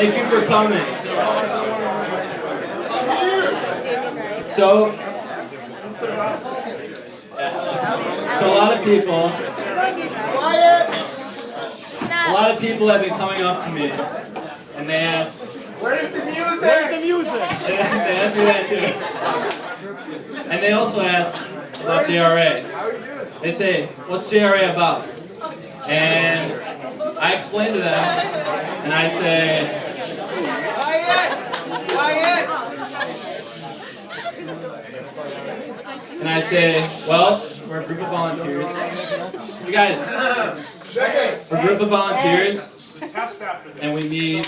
Thank you for coming. So a lot of people have been coming up to me, and they ask, Where's the music? "Where's the music?" They ask me that too. And they also ask about JRA. They say, "What's JRA about?" And I explain to them, and I say, well, we're a group of volunteers. You guys, we're a group of volunteers, and we meet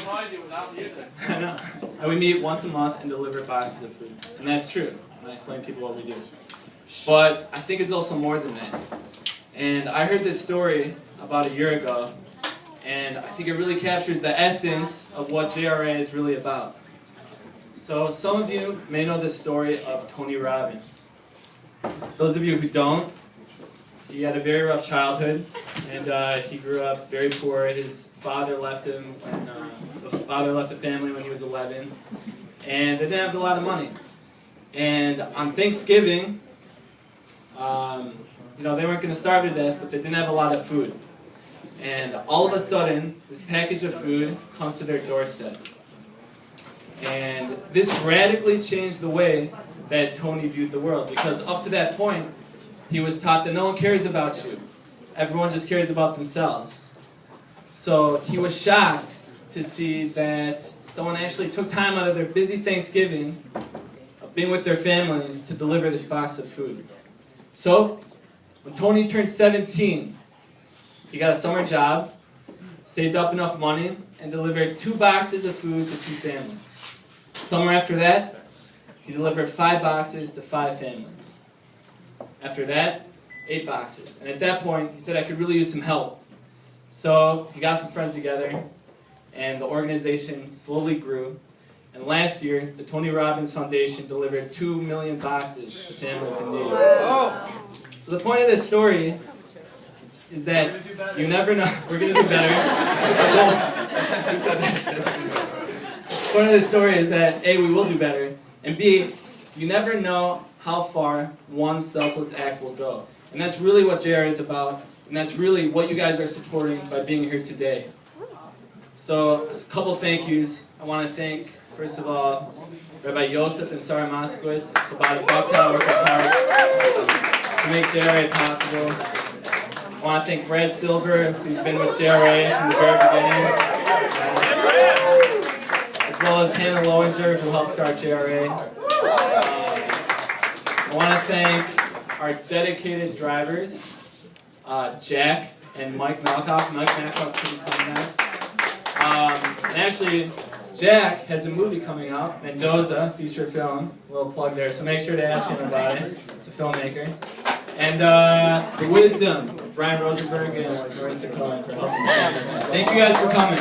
once a month and deliver boxes of food. And that's true. And I explain to people what we do. But I think it's also more than that. And I heard this story about a year ago, and I think it really captures the essence of what JRA is really about. So some of you may know the story of Tony Robbins. Those of you who don't, he had a very rough childhood, and he grew up very poor. His father left him left the family when he was 11, and they didn't have a lot of money. And on Thanksgiving, they weren't going to starve to death, but they didn't have a lot of food. And all of a sudden, this package of food comes to their doorstep. And this radically changed the way that Tony viewed the world, because up to that point, he was taught that no one cares about you. Everyone just cares about themselves. So he was shocked to see that someone actually took time out of their busy Thanksgiving, of being with their families, to deliver this box of food. So when Tony turned 17, he got a summer job, saved up enough money, and delivered 2 boxes of food to 2 families. Summer after that, he delivered 5 boxes to 5 families. After that, 8 boxes. And at that point, he said, I could really use some help. So he got some friends together, and the organization slowly grew. And last year, the Tony Robbins Foundation delivered 2 million boxes to families in need. So the point of this story is that you never know. We're going to do better. The point of this story is that A, we will do better, and B, you never know how far one selfless act will go. And that's really what JR is about, and that's really what you guys are supporting by being here today. So, there's a couple thank yous. I want to thank, first of all, Rabbi Yosef and Sarah Moskowitz, Chabad Bucktown Orchard Park, to make JRA possible. I want to thank Brad Silver, who's been with JRA from the very beginning, as well as Hannah Lowinger, who helped start JRA. I want to thank our dedicated drivers, Jack and Mike Malkoff. Mike Malkoff couldn't come now. And actually, Jack has a movie coming out, Mendoza, feature film. A little plug there, so make sure to ask him about it. It's a filmmaker. And The Wisdom, Brian Rosenberg and Marissa Cohen for helping. Thank you guys for coming.